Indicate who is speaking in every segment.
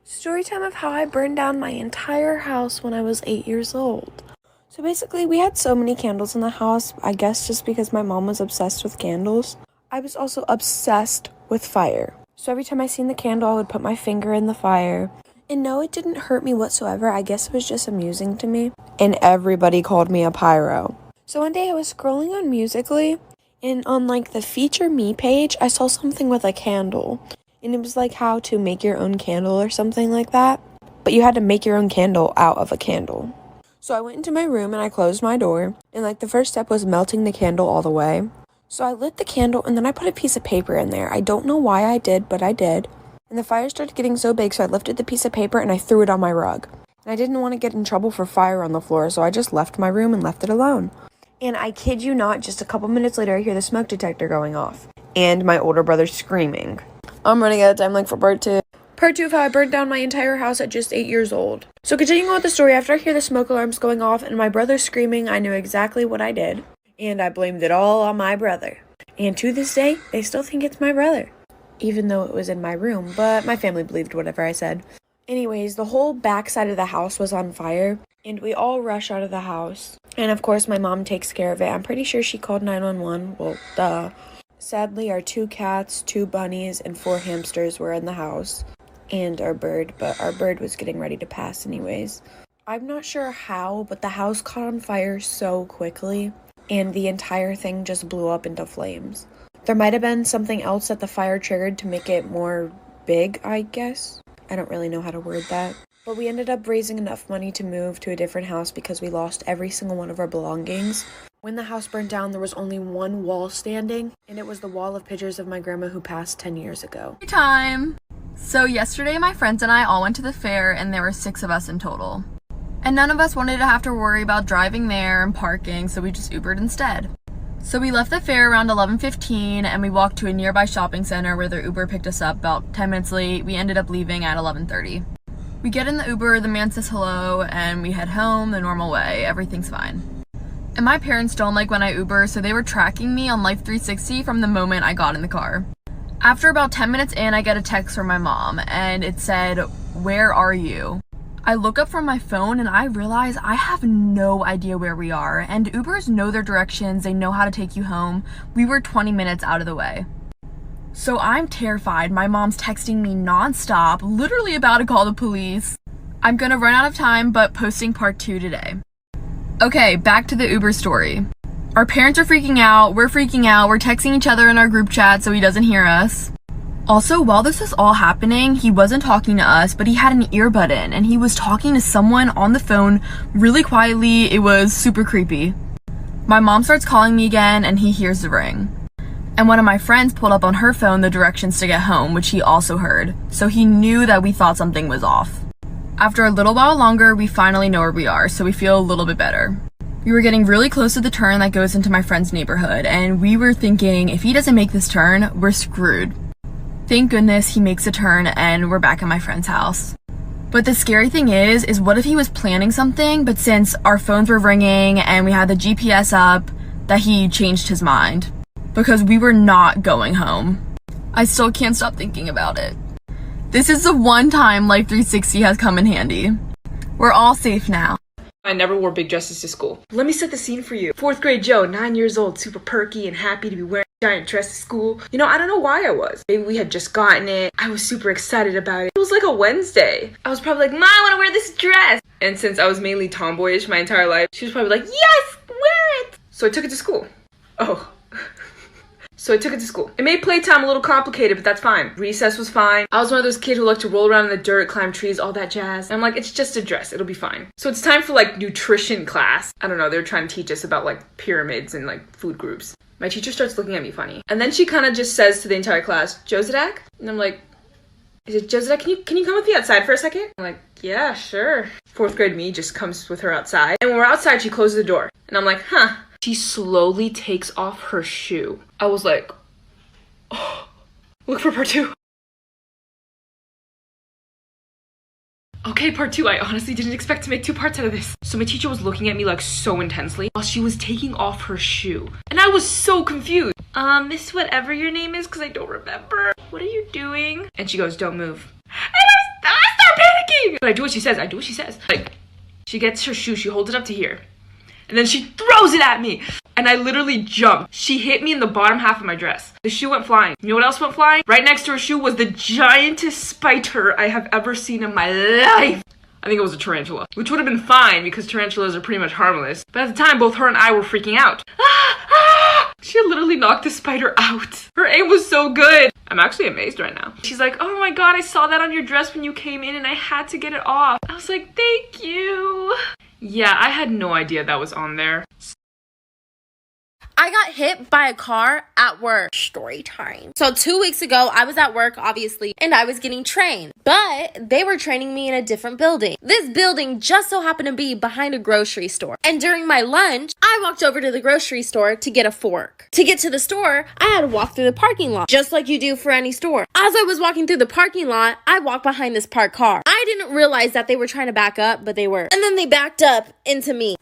Speaker 1: Story time of how I burned down my entire house when I was 8 years old. So basically, we had so many candles in the house, I guess just because my mom was obsessed with candles. I was also obsessed with fire. So every time I seen the candle, I would put my finger in the fire. And no, it didn't hurt me whatsoever. I guess it was just amusing to me. And everybody called me a pyro. So one day I was scrolling on Musical.ly, and on the Feature Me page, I saw something with a candle. And it was how to make your own candle or something like that. But you had to make your own candle out of a candle. So I went into my room and I closed my door. And the first step was melting the candle all the way. So I lit the candle and then I put a piece of paper in there. I don't know why I did, but I did. And the fire started getting so big, so I lifted the piece of paper and I threw it on my rug. And I didn't want to get in trouble for fire on the floor, so I just left my room and left it alone. And I kid you not, just a couple minutes later, I hear the smoke detector going off. And my older brother screaming. I'm running out of time for part 2. Part 2 of how I burned down my entire house at just 8 years old. So continuing on with the story, after I hear the smoke alarms going off and my brother screaming, I knew exactly what I did. And I blamed it all on my brother. And to this day, they still think it's my brother. Even though it was in my room, but my family believed whatever I said. Anyways, the whole back side of the house was on fire, and we all rush out of the house. And of course, my mom takes care of it. I'm pretty sure she called 911. Well, duh. Sadly, our 2 cats, 2 bunnies, and 4 hamsters were in the house. And our bird, but our bird was getting ready to pass anyways. I'm not sure how, but the house caught on fire so quickly, and the entire thing just blew up into flames. There might have been something else that the fire triggered to make it more big, I guess. I don't really know how to word that. But we ended up raising enough money to move to a different house because we lost every single one of our belongings. When the house burned down, there was only one wall standing, and it was the wall of pictures of my grandma who passed 10 years ago.
Speaker 2: Time! So yesterday my friends and I all went to the fair, and there were 6 of us in total. And none of us wanted to have to worry about driving there and parking, so we just Ubered instead. So we left the fair around 11:15 and we walked to a nearby shopping center where the Uber picked us up about 10 minutes late. We ended up leaving at 11:30. We get in the Uber, the man says hello, and we head home the normal way. Everything's fine. And my parents don't like when I Uber, so they were tracking me on Life 360 from the moment I got in the car. After about 10 minutes in, I get a text from my mom, and it said, "Where are you?" I look up from my phone and I realize I have no idea where we are, and Ubers know their directions, they know how to take you home. We were 20 minutes out of the way. So I'm terrified. My mom's texting me nonstop, literally about to call the police. I'm gonna run out of time, but posting part 2 today. Okay, back to the Uber story. Our parents are freaking out, we're texting each other in our group chat so he doesn't hear us. Also, while this was all happening, he wasn't talking to us, but he had an earbud in, and he was talking to someone on the phone really quietly. It was super creepy. My mom starts calling me again, and he hears the ring. And one of my friends pulled up on her phone the directions to get home, which he also heard, so he knew that we thought something was off. After a little while longer, we finally know where we are, so we feel a little bit better. We were getting really close to the turn that goes into my friend's neighborhood, and we were thinking, if he doesn't make this turn, we're screwed. Thank goodness he makes a turn and we're back at my friend's house. But the scary thing is what if he was planning something, but since our phones were ringing and we had the GPS up, that he changed his mind? Because we were not going home. I still can't stop thinking about it. This is the one time Life 360 has come in handy. We're all safe now.
Speaker 3: I never wore big dresses to school. Let me set the scene for you. 4th grade Joe, 9 years old, super perky and happy to be wearing a giant dress to school. I don't know why I was. Maybe we had just gotten it. I was super excited about it. It was like a Wednesday. I was probably like, Mom, I want to wear this dress. And since I was mainly tomboyish my entire life, she was probably like, yes, wear it. So I took it to school. So I took it to school. It made playtime a little complicated, but that's fine. Recess was fine. I was one of those kids who liked to roll around in the dirt, climb trees, all that jazz. And I'm like, it's just a dress. It'll be fine. So it's time for nutrition class. I don't know. They're trying to teach us about pyramids and food groups. My teacher starts looking at me funny. And then she kind of just says to the entire class, Josadak? And I'm like, is it Josadak? Can you come with me outside for a second? I'm like, yeah, sure. 4th grade me just comes with her outside. And when we're outside, she closes the door. And I'm like, huh. She slowly takes off her shoe. I was like, oh, look for part 2. Okay, part 2. I honestly didn't expect to make 2 parts out of this. So my teacher was looking at me so intensely while she was taking off her shoe. And I was so confused. Miss whatever your name is, because I don't remember. What are you doing? And she goes, don't move. And I start But I do what she says. Like, she gets her shoe, she holds it up to here. And then she throws it at me. And I literally jumped. She hit me in the bottom half of my dress. The shoe went flying. You know what else went flying? Right next to her shoe was the giantest spider I have ever seen in my life. I think it was a tarantula, which would have been fine because tarantulas are pretty much harmless. But at the time, both her and I were freaking out. She literally knocked the spider out. Her aim was so good. I'm actually amazed right now. She's like, oh my God, I saw that on your dress when you came in and I had to get it off. I was like, thank you. Yeah, I had no idea that was on there.
Speaker 4: I got hit by a car at work. Story time. So 2 weeks ago, I was at work, obviously, and I was getting trained. But they were training me in a different building. This building just so happened to be behind a grocery store. And during my lunch, I walked over to the grocery store to get a fork. To get to the store, I had to walk through the parking lot, just like you do for any store. As I was walking through the parking lot, I walked behind this parked car. I didn't realize that they were trying to back up, but they were. And then they backed up into me.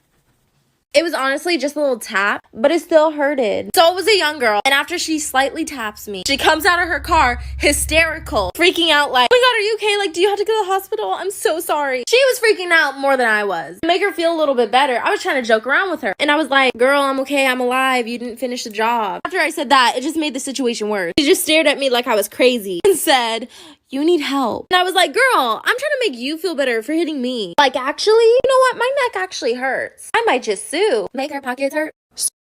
Speaker 4: It was honestly just a little tap, but it still hurted. So it was a young girl, and after she slightly taps me, she comes out of her car, hysterical, freaking out like, oh my God, are you okay? Like, do you have to go to the hospital? I'm so sorry. She was freaking out more than I was. To make her feel a little bit better, I was trying to joke around with her, and I was like, girl, I'm okay, I'm alive, you didn't finish the job. After I said that, it just made the situation worse. She just stared at me like I was crazy and said, you need help. And I was like, girl, I'm trying to make you feel better for hitting me. Like, actually, you know what? My neck actually hurts. I might just sue. Make her pockets hurt.